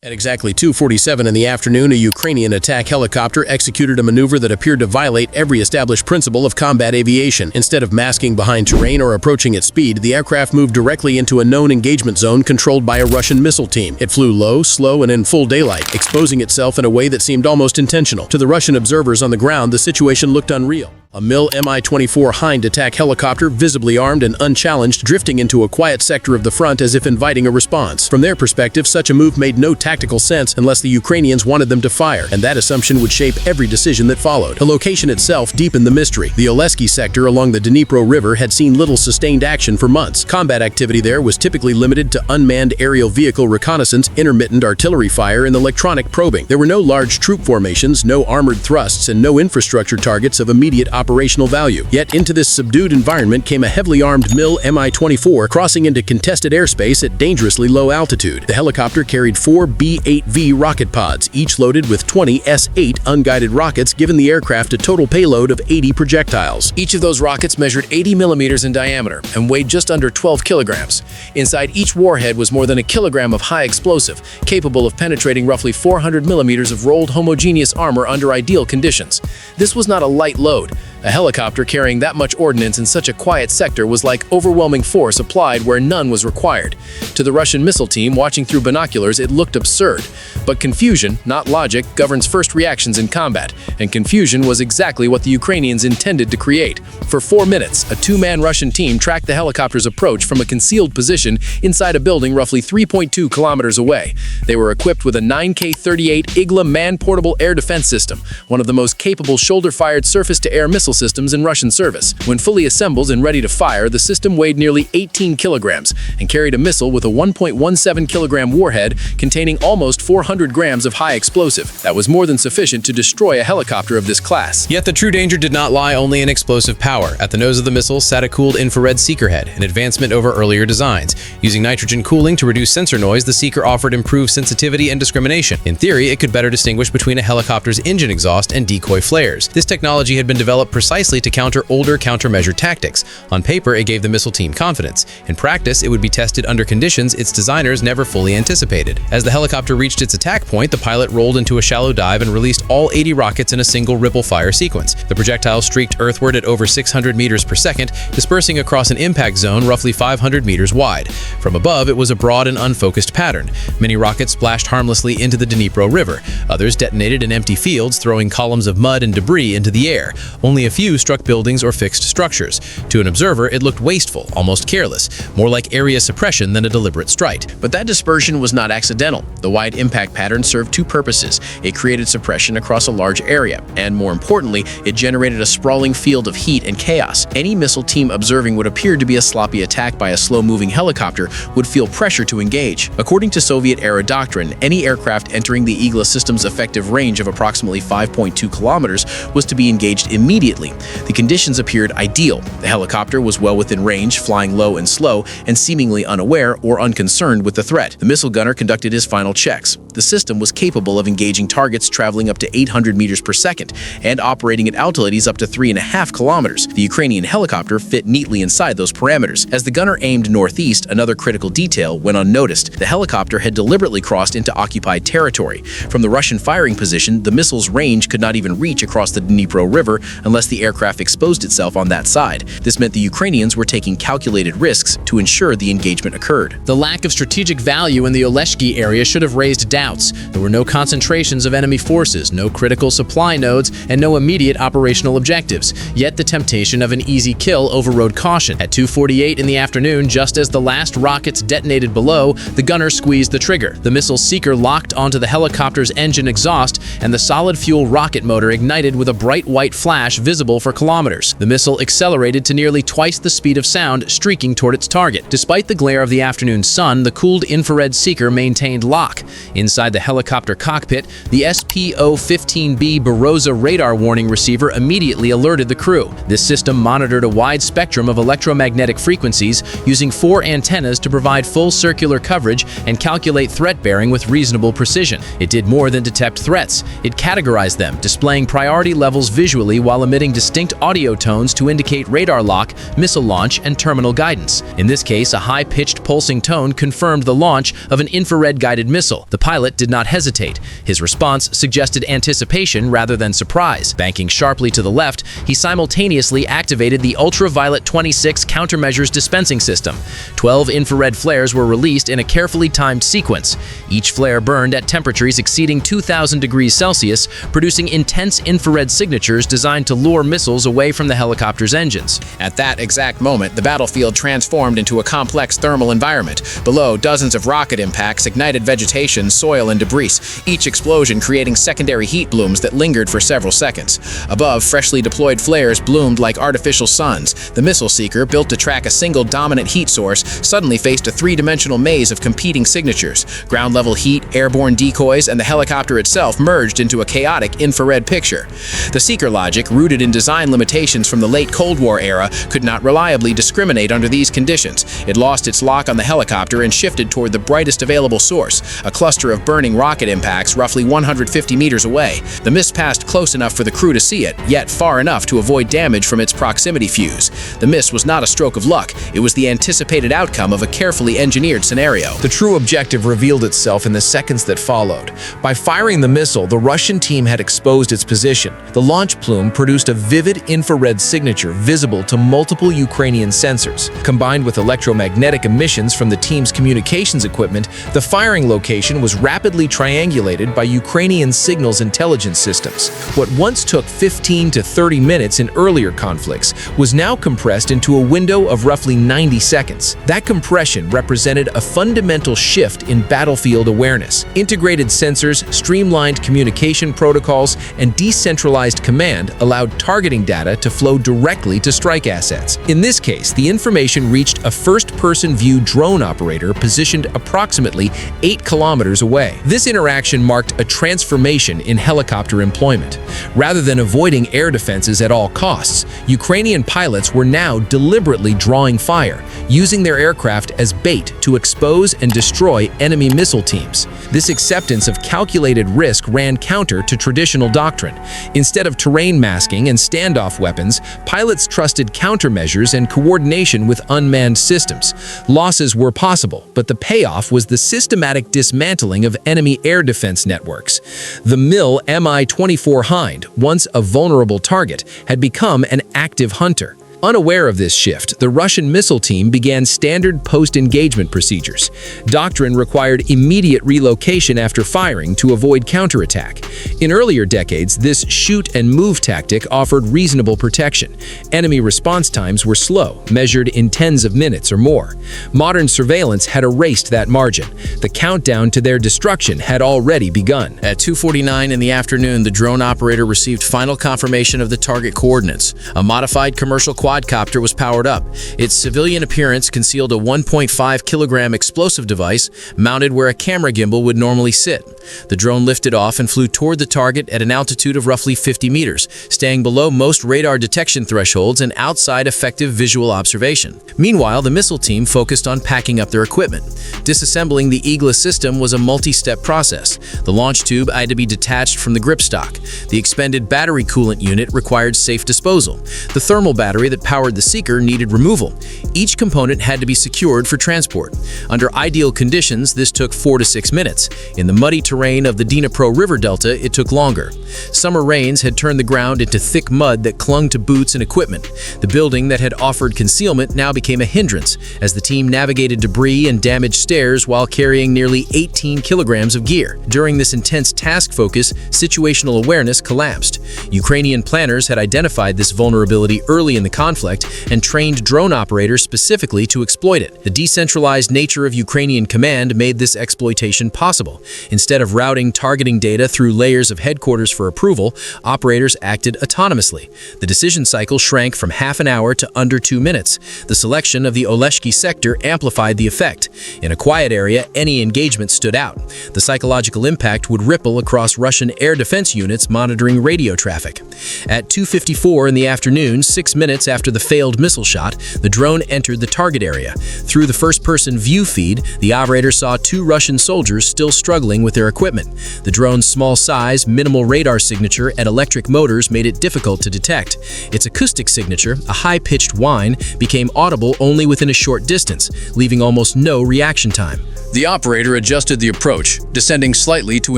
At exactly 2:47 in the afternoon, a Ukrainian attack helicopter executed a maneuver that appeared to violate every established principle of combat aviation. Instead of masking behind terrain or approaching at speed, the aircraft moved directly into a known engagement zone controlled by a Russian missile team. It flew low, slow, and in full daylight, exposing itself in a way that seemed almost intentional. To the Russian observers on the ground, the situation looked unreal. A Mi-24 Hind attack helicopter, visibly armed and unchallenged, drifting into a quiet sector of the front as if inviting a response. From their perspective, such a move made no tactical sense unless the Ukrainians wanted them to fire, and that assumption would shape every decision that followed. The location itself deepened the mystery. The Oleshky sector along the Dnipro River had seen little sustained action for months. Combat activity there was typically limited to unmanned aerial vehicle reconnaissance, intermittent artillery fire, and electronic probing. There were no large troop formations, no armored thrusts, and no infrastructure targets of immediate operational value. Yet into this subdued environment came a heavily armed Mi-24 crossing into contested airspace at dangerously low altitude. The helicopter carried 4 B-8V rocket pods, each loaded with 20 S-8 unguided rockets, giving the aircraft a total payload of 80 projectiles. Each of those rockets measured 80 millimeters in diameter and weighed just under 12 kilograms. Inside each warhead was more than a kilogram of high explosive, capable of penetrating roughly 400 millimeters of rolled homogeneous armor under ideal conditions. This was not a light load. A helicopter carrying that much ordnance in such a quiet sector was like overwhelming force applied where none was required. To the Russian missile team watching through binoculars, it looked absurd. But confusion, not logic, governs first reactions in combat, and confusion was exactly what the Ukrainians intended to create. For 4 minutes, a two-man Russian team tracked the helicopter's approach from a concealed position inside a building roughly 3.2 kilometers away. They were equipped with a 9K-38 Igla man-portable air defense system, one of the most capable shoulder-fired surface-to-air missile systems in Russian service. When fully assembled and ready to fire, the system weighed nearly 18 kilograms and carried a missile with a 1.17 kilogram warhead containing almost 400 grams of high explosive. That was more than sufficient to destroy a helicopter of this class. Yet the true danger did not lie only in explosive power. At the nose of the missile sat a cooled infrared seeker head, an advancement over earlier designs. Using nitrogen cooling to reduce sensor noise, the seeker offered improved sensitivity and discrimination. In theory, it could better distinguish between a helicopter's engine exhaust and decoy flares. This technology had been developed precisely to counter older countermeasure tactics. On paper, it gave the missile team confidence. In practice, it would be tested under conditions its designers never fully anticipated. As the helicopter reached its attack point, the pilot rolled into a shallow dive and released all 80 rockets in a single ripple-fire sequence. The projectiles streaked earthward at over 600 meters per second, dispersing across an impact zone roughly 500 meters wide. From above, it was a broad and unfocused pattern. Many rockets splashed harmlessly into the Dnipro River. Others detonated in empty fields, throwing columns of mud and debris into the air. Only a few struck buildings or fixed structures. To an observer, it looked wasteful, almost careless, more like area suppression than a deliberate strike. But that dispersion was not accidental. The wide impact pattern served two purposes. It created suppression across a large area, and more importantly, it generated a sprawling field of heat and chaos. Any missile team observing what appeared to be a sloppy attack by a slow-moving helicopter would feel pressure to engage. According to Soviet-era doctrine, any aircraft entering the Igla system's effective range of approximately 5.2 kilometers was to be engaged immediately. The conditions appeared ideal. The helicopter was well within range, flying low and slow, and seemingly unaware or unconcerned with the threat. The missile gunner conducted his final checks. The system was capable of engaging targets traveling up to 800 meters per second and operating at altitudes up to 3.5 kilometers. The Ukrainian helicopter fit neatly inside those parameters. As the gunner aimed northeast, another critical detail went unnoticed. The helicopter had deliberately crossed into occupied territory. From the Russian firing position, the missile's range could not even reach across the Dnipro River unless the aircraft exposed itself on that side. This meant the Ukrainians were taking calculated risks to ensure the engagement occurred. The lack of strategic value in the Oleshky area should have raised doubts. There were no concentrations of enemy forces, no critical supply nodes, and no immediate operational objectives. Yet the temptation of an easy kill overrode caution. At 2:48 in the afternoon, just as the last rockets detonated below, the gunner squeezed the trigger. The missile seeker locked onto the helicopter's engine exhaust, and the solid fuel rocket motor ignited with a bright white flash visible for kilometers. The missile accelerated to nearly twice the speed of sound, streaking toward its target. Despite the glare of the afternoon sun, the cooled infrared seeker maintained lock. Inside the helicopter cockpit, the SPO-15B Barossa radar warning receiver immediately alerted the crew. This system monitored a wide spectrum of electromagnetic frequencies, using 4 antennas to provide full circular coverage and calculate threat bearing with reasonable precision. It did more than detect threats. It categorized them, displaying priority levels visually while emitting emitting distinct audio tones to indicate radar lock, missile launch, and terminal guidance. In this case, a high-pitched pulsing tone confirmed the launch of an infrared-guided missile. The pilot did not hesitate. His response suggested anticipation rather than surprise. Banking sharply to the left, he simultaneously activated the ultraviolet 26 countermeasures dispensing system. 12 infrared flares were released in a carefully timed sequence. Each flare burned at temperatures exceeding 2,000 degrees Celsius, producing intense infrared signatures designed to lure missiles away from the helicopter's engines. At that exact moment, the battlefield transformed into a complex thermal environment. Below, dozens of rocket impacts ignited vegetation, soil, and debris, each explosion creating secondary heat blooms that lingered for several seconds. Above, freshly deployed flares bloomed like artificial suns. The missile seeker, built to track a single dominant heat source, suddenly faced a three-dimensional maze of competing signatures. Ground-level heat, airborne decoys, and the helicopter itself merged into a chaotic infrared picture. The seeker logic, rooted in design limitations from the late Cold War era, could not reliably discriminate under these conditions. It lost its lock on the helicopter and shifted toward the brightest available source, a cluster of burning rocket impacts roughly 150 meters away. The mist passed close enough for the crew to see it, yet far enough to avoid damage from its proximity fuse. The mist was not a stroke of luck, it was the anticipated outcome of a carefully engineered scenario. The true objective revealed itself in the seconds that followed. By firing the missile, the Russian team had exposed its position. The launch plume produced a vivid infrared signature visible to multiple Ukrainian sensors. Combined with electromagnetic emissions from the team's communications equipment, the firing location was rapidly triangulated by Ukrainian signals intelligence systems. What once took 15 to 30 minutes in earlier conflicts was now compressed into a window of roughly 90 seconds. That compression represented a fundamental shift in battlefield awareness. Integrated sensors, streamlined communication protocols, and decentralized command allowed targeting data to flow directly to strike assets. In this case, the information reached a first-person view drone operator positioned approximately 8 kilometers away. This interaction marked a transformation in helicopter employment. Rather than avoiding air defenses at all costs, Ukrainian pilots were now deliberately drawing fire, using their aircraft as bait to expose and destroy enemy missile teams. This acceptance of calculated risk ran counter to traditional doctrine. Instead of terrain masking and standoff weapons, pilots trusted countermeasures and coordination with unmanned systems. Losses were possible, but the payoff was the systematic dismantling of enemy air defense networks. The Mi-24 Hind, once a vulnerable target, had become an active hunter. Unaware of this shift, the Russian missile team began standard post-engagement procedures. Doctrine required immediate relocation after firing to avoid counterattack. In earlier decades, this shoot-and-move tactic offered reasonable protection. Enemy response times were slow, measured in tens of minutes or more. Modern surveillance had erased that margin. The countdown to their destruction had already begun. At 2:49 in the afternoon, the drone operator received final confirmation of the target coordinates. A modified commercial quadcopter was powered up. Its civilian appearance concealed a 1.5 kilogram explosive device mounted where a camera gimbal would normally sit. The drone lifted off and flew toward the target at an altitude of roughly 50 meters, staying below most radar detection thresholds and outside effective visual observation. Meanwhile, the missile team focused on packing up their equipment. Disassembling the Igla system was a multi-step process. The launch tube had to be detached from the gripstock. The expended battery coolant unit required safe disposal. The thermal battery that powered the seeker needed removal. Each component had to be secured for transport. Under ideal conditions, this took 4 to 6 minutes. In the muddy terrain of the Dnipro River delta, it took longer. Summer rains had turned the ground into thick mud that clung to boots and equipment. The building that had offered concealment now became a hindrance as the team navigated debris and damaged stairs while carrying nearly 18 kilograms of gear. During this intense task focus, situational awareness collapsed. Ukrainian planners had identified this vulnerability early in the conflict and trained drone operators specifically to exploit it. The decentralized nature of Ukrainian command made this exploitation possible. Instead of routing targeting data through layers of headquarters for approval, operators acted autonomously. The decision cycle shrank from half an hour to under 2 minutes. The selection of the Oleshky sector amplified the effect. In a quiet area, any engagement stood out. The psychological impact would ripple across Russian air defense units monitoring radio traffic. At 2:54 in the afternoon, 6 minutes after the failed missile shot, the drone entered the target area. Through the first-person view feed, the operator saw 2 Russian soldiers still struggling with their equipment. The drone's small size, minimal radar signature, and electric motors made it difficult to detect. Its acoustic signature, a high-pitched whine, became audible only within a short distance, leaving almost no reaction time. The operator adjusted the approach, descending slightly to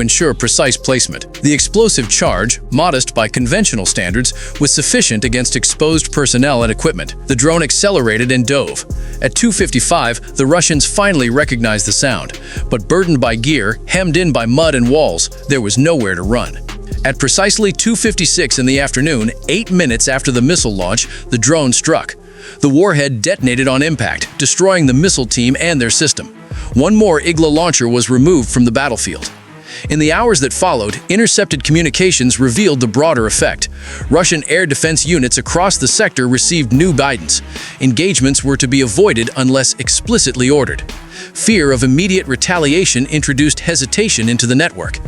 ensure precise placement. The explosive charge, modest by conventional standards, was sufficient against exposed personnel and equipment. The drone accelerated and dove. At 2:55, the Russians finally recognized the sound, but burdened by gear, hemmed in by mud and walls, there was nowhere to run. At precisely 2:56 in the afternoon, 8 minutes after the missile launch, the drone struck. The warhead detonated on impact, destroying the missile team and their system. One more Igla launcher was removed from the battlefield. In the hours that followed, intercepted communications revealed the broader effect. Russian air defense units across the sector received new guidance. Engagements were to be avoided unless explicitly ordered. Fear of immediate retaliation introduced hesitation into the network.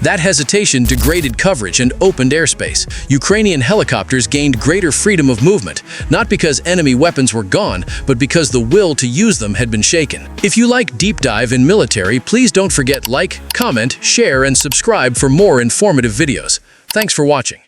That hesitation degraded coverage and opened airspace. Ukrainian helicopters gained greater freedom of movement, not because enemy weapons were gone, but because the will to use them had been shaken. If you like deep dive in military, please don't forget like, comment, share, and subscribe for more informative videos. Thanks for watching.